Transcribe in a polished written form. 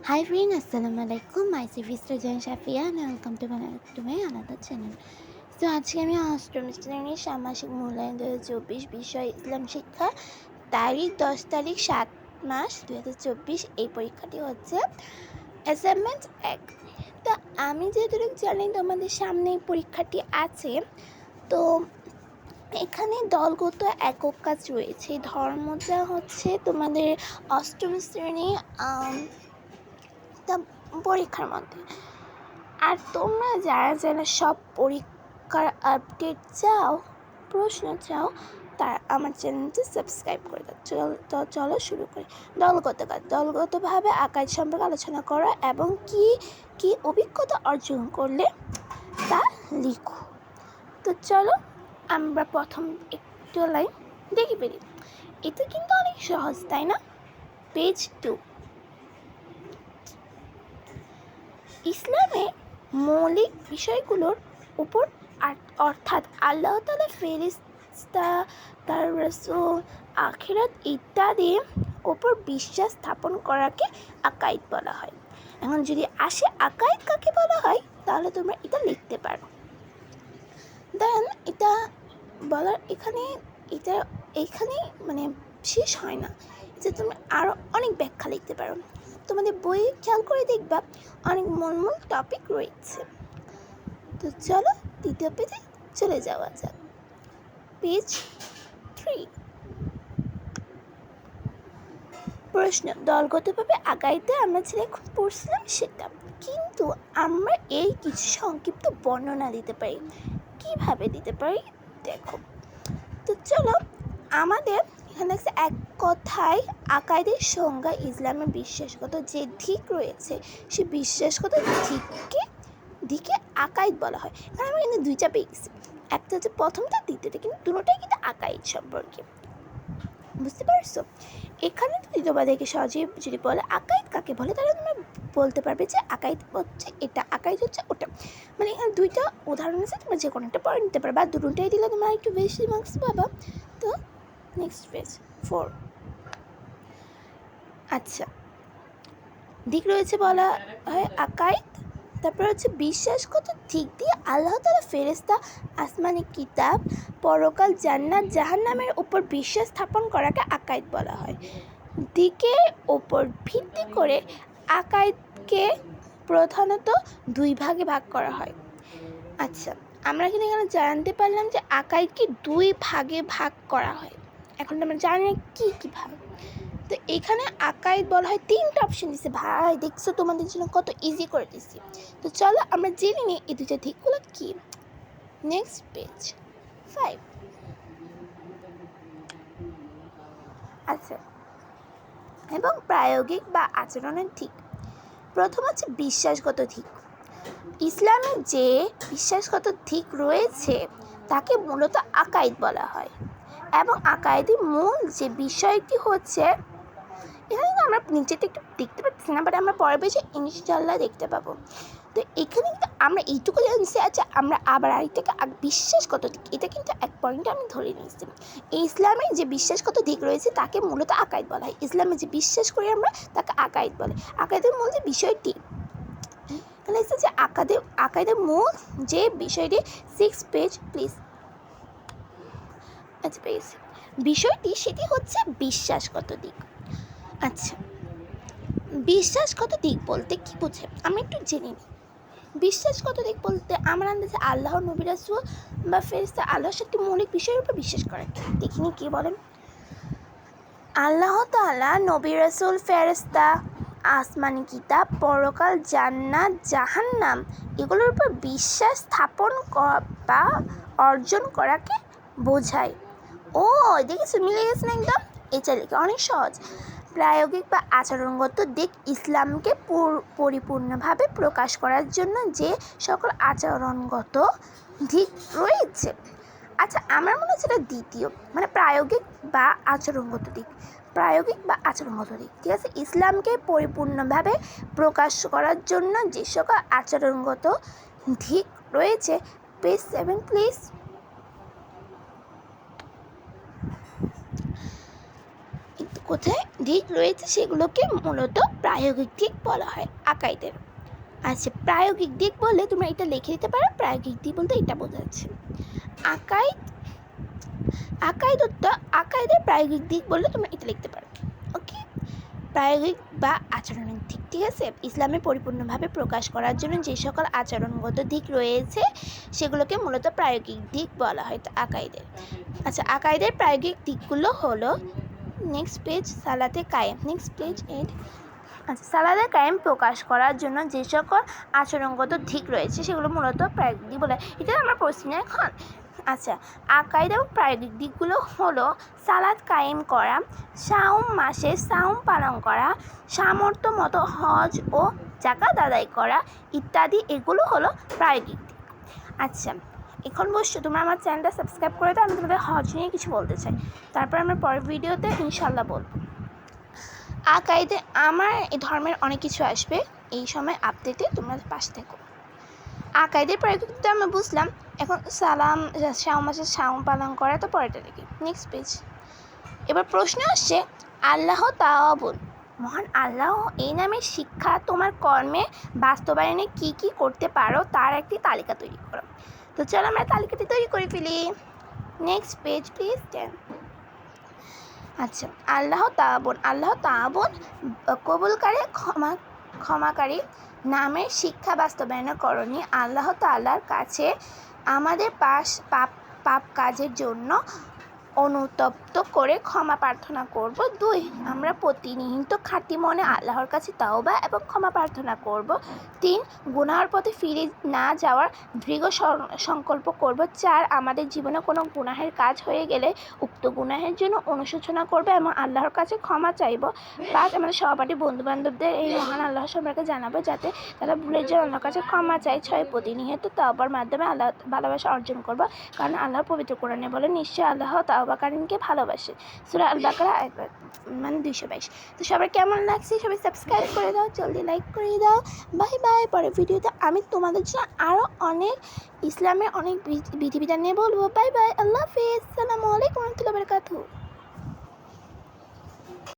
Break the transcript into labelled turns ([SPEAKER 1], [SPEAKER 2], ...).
[SPEAKER 1] Hi friend, Assalamu alaikum. Myself is Rajan Shafia and welcome to my another channel. So আজকে আমি অষ্টম শ্রেণীর ষান্মাসিক মূল্যায়ন 2024 বিষয় ইসলাম শিক্ষা তারিখ 10 তারিখ 7 মাস 2024 এই পরীক্ষাটি হচ্ছে অ্যাসাইনমেন্ট 1। তো আমি যেহেতু জানি তোমাদের সামনে এই পরীক্ষাটি আছে, তো এখানে দলগত একক কাজ রয়েছে। ধর্মটা হচ্ছে তোমাদের অষ্টম শ্রেণী পরীক্ষার মধ্যে। আর তোমরা যারা সব পরীক্ষার আপডেট চাও, প্রশ্ন চাও, তারা আমার চ্যানেলটি সাবস্ক্রাইব করে দাও। চলো শুরু করি। দলগত কাজ, দলগতভাবে আকার সম্পর্কে আলোচনা করা এবং কি অভিজ্ঞতা অর্জন করলে তা লিখো। তো চলো আমরা প্রথম একটু লাইন দেখে ফেলি। এটা কিন্তু অনেক সহজ, তাই না? পেজ 2। ইসলামে মৌলিক বিষয়গুলোর উপর অর্থাৎ আল্লাহ তাআলা, ফেরেশতা, তার রাসূল, আখিরাত ইত্যাদির উপর বিশ্বাস স্থাপন করাকে আকাইদ বলা হয়। এখন যদি আসে আকাইদ কাকে বলা হয়, তাহলে তোমরা এটা লিখতে পারো। দেন এটা বলার এখানে মানে শেষ হয় না, যে তুমি আরও অনেক ব্যাখ্যা লিখতে পারো। তোমাদের বই খেয়াল করে দেখবা অনেক মূল টপিক রয়েছে। তো চলো দ্বিতীয় পেজে চলে যাওয়া যাক। পেজ 3। প্রশ্ন, দলগতভাবে আগাইতে আমরা ছেলে খুব পড়ছিলাম সেটা, কিন্তু আমরা এই কিছু সংক্ষিপ্ত বর্ণনা দিতে পারি। কিভাবে দিতে পারি দেখো। তো চলো আমাদের এখানে এক কথায় আকাইদের সংজ্ঞা, ইসলামের বিশ্বাসগত যে দিক রয়েছে সে বিশ্বাসগত দিকে আকাইদ বলা হয়। কারণ আমি কিন্তু দুইটা পেয়েছি, একটা হচ্ছে প্রথমটা, দ্বিতীয়টা, কিন্তু দুটোটাই কিন্তু আকাইদ সম্পর্কে। বুঝতে পারছো? এখানে যদি তোমাদেরকে সহজে যদি বলে আকাইদ কাকে বলে, তাহলে তোমরা বলতে পারবে যে আকাইদ হচ্ছে এটা, আকাইদ হচ্ছে ওটা। মানে এখানে দুইটা উদাহরণ আছে, তোমরা যে কোনো একটা পড়ে নিতে পারবে। আর দুটোটাই দিলে তোমরা একটু বেশি মার্কস পাবা। তো নেক্সট পেজ 4। আচ্ছা, দিক রয়েছে বলা হয় আকাইদ। তারপর হচ্ছে বিশ্বাসগত দিক দিয়ে আল্লাহ তাআলা, ফেরেশতা, আসমানি কিতাব, পরকাল, জান্নাত, জাহান্নামের উপর বিশ্বাস স্থাপন করাকে আকাইদ বলা হয়। দিকের ওপর ভিত্তি করে আকাইদকে প্রধানত দুই ভাগে ভাগ করা হয়। আচ্ছা, আমরা কিন্তু এখানে জানতে পারলাম যে আকাইদকে দুই ভাগে ভাগ করা হয়। এখন আমরা জানি কি ভাগ। তো এখানে আকাইদ বলা হয়, তিনটা অপশন দিচ্ছে। ভাই দেখছো, তোমাদের জন্য কত ইজি করে দিচ্ছি। তো চলো আমরা জেনে নিই এই দুইটা দিকগুলো কি। Next page 5। আচ্ছা, এবং প্রায়োগিক বা আচরণের দিক। প্রথম হচ্ছে বিশ্বাসগত দিক। ইসলামে যে বিশ্বাসগত দিক রয়েছে তাকে মূলত আকাইদ বলা হয়, এবং আকাইদের মূল যে বিষয়টি হচ্ছে, এখানে আমরা নিচেতে একটু দেখতে পাচ্ছি না, বাট আমরা পরের পেজে ইনশাআল্লাহ দেখতে পাবো। তো এখানে কিন্তু আমরা এইটুকু জানছি। আচ্ছা, আমরা আবার আরেকটাকে বিশ্বাসগত দিক, এটা কিন্তু এক পয়েন্টে আমি ধরে নিয়েছি। ইসলামের যে বিশ্বাসগত দিক রয়েছে তাকে মূলত আকাইদ বলা হয়। ইসলামে যে বিশ্বাস করি আমরা তাকে আকাইদ বলে। আকাইদের মূল যে বিষয়টি এখানে এসেছে যে আকাইদের মূল যে বিষয়টি 6 পেজ প্লিজ। আচ্ছা, পেয়েছি বিষয়টি, সেটি হচ্ছে বিশ্বাসগত দিক। আচ্ছা, বিশ্বাসগত দিক বলতে কি বোঝে আমরা একটু জেনে নিই। বিশ্বাসগত দিক বলতে আমরা আন্দাজে আল্লাহ, নবী, রাসূল বা ফেরেশতা, আল্লাহর সাথে মৌলিক বিষয়ের উপর বিশ্বাস করা। দেখিনি কি বলেন? আল্লাহ তাআলা, নবী, রাসূল, ফেরেশতা, আসমানি কিতাব, পরকাল, জান্নাত, জাহান্নাম এগুলোর উপর বিশ্বাস স্থাপন বা অর্জন করাকে বোঝায়। ও দেখেছো, মিলে গেছে না একদম। এটা লিখে অনেক সহজ। প্রায়োগিক বা আচরণগত দিক, ইসলামকে পরিপূর্ণভাবে প্রকাশ করার জন্য যে সকল আচরণগত দিক রয়েছে। আচ্ছা, আমার মনে হচ্ছে এটা দ্বিতীয়, মানে প্রায়োগিক বা আচরণগত দিক। ঠিক আছে। ইসলামকে পরিপূর্ণভাবে প্রকাশ করার জন্য যে সকল আচরণগত দিক রয়েছে। Page 7 please. একটু কোথায় দিক রয়েছে সেগুলোকে মূলত প্রায়োগিক দিক বলা হয় আকাইদের। আচ্ছা, প্রায়োগিক দিক বললে তোমরা এটা লিখে দিতে পারো, প্রায়োগিক দিক বলতে এটা বোঝাচ্ছে। আকাইদের প্রায়োগিক দিক বললে তোমরা এটা লিখতে পারো। ওকে, প্রায়োগিক বা আচরণিক দিক, ঠিক আছে। ইসলামে পরিপূর্ণভাবে প্রকাশ করার জন্য যে সকল আচরণগত দিক রয়েছে সেগুলোকে মূলত প্রায়োগিক দিক বলা হয় আকাইদের। আচ্ছা, আকাইদের প্রায়োগিক দিকগুলো হলো, নেক্সট পেজ, সালাতে কায়েম, নেক্সট পেজ 8। আচ্ছা, সালাতে কায়েম প্রকাশ করার জন্য যে সকল আচরণগত দিক রয়েছে সেগুলো মূলত প্রায়োগিক দিক বলে। এটা আমার প্রশ্ন এখন। আচ্ছা, আকাইদ এবং প্রায়োগিক দিকগুলো হলো সালাত কায়েম করা, শাওম মাসে শাওম পালন করা, সামর্থ্য মতো হজ ও জাকাত আদায় করা ইত্যাদি, এগুলো হলো প্রায়োগিক দিক। আচ্ছা, এখন বসছো, তোমরা আমার চ্যানেলটা সাবস্ক্রাইব করে দাও। আমি তোমাদের হজ নিয়ে কিছু বলতে চাই, তারপর আমরা পরের ভিডিওতে ইনশাল্লাহ বলবো। আকাইদে আমার এই ধর্মের অনেক কিছু আসবে, এই সময় আপডেটে তোমরা পাশে থেকো। আকাইদের প্রায়োগিকটা আমরা বুঝলাম। এখন শাওম মাসে শাওম পালন করা, তো পরেরটা দেখি, নেক্সট পেজ। এবার প্রশ্ন আসছে, আল্লাহ তাআবুদ, মহান আল্লাহ এই নামের শিক্ষা তোমার কর্মে বাস্তবায়নে কি কি করতে পারো তার একটি তালিকা তৈরি করো। তো চলো আমরা তালিকাটি তৈরি করে ফেলি। Next page please 10। আচ্ছা, আল্লাহ তাআবুদ কবুলকারী ক্ষমাকারী নামের শিক্ষা বাস্তবায়ন করণী। আল্লাহ তাআলার কাছে আমাদের পাপ কাজের জন্য অনুতপ্ত করে ক্ষমা প্রার্থনা করব। 2, আমরা প্রতিনিয়ত খাঁটি মনে আল্লাহর কাছে তাওবা এবং ক্ষমা প্রার্থনা করব। 3, গুনাহের পথে ফিরে না যাওয়ার দৃঢ় সংকল্প করব। 4, আমাদের জীবনে কোনো গুনাহের কাজ হয়ে গেলে উক্ত গুনাহের জন্য অনুশোচনা করব এবং আল্লাহর কাছে ক্ষমা চাইব। 5, আমাদের সহপাঠী বন্ধুবান্ধবদের এই মহান আল্লাহ সম্পর্কে জানাবো যাতে তারা ভুলের জন্য আল্লাহর কাছে ক্ষমা চায়। 6, প্রতিনিয়ত তাওবার মাধ্যমে আল্লাহ ভালোবাসা অর্জন করব, কারণ আল্লাহর পবিত্র কোরআনে বলে, নিশ্চয় আল্লাহ তাওবাকারীনকে ভালোবাসে। সূরা আল বাকারা 222। তো সবার কেমন লাগছে? সবাই সাবস্ক্রাইব করে দাও, জলদি লাইক করে দাও। Bye bye. পরের ভিডিওতে আমি তোমাদের জন্য আরও অনেক ইসলামের অনেক বিধিবিধান নিয়ে বলবো। বাই বাই, আল্লাহ হাফিজ, আসসালামু আলাইকুম ওয়া রাহমাতুল্লাহি ওয়া বারাকাতুহু।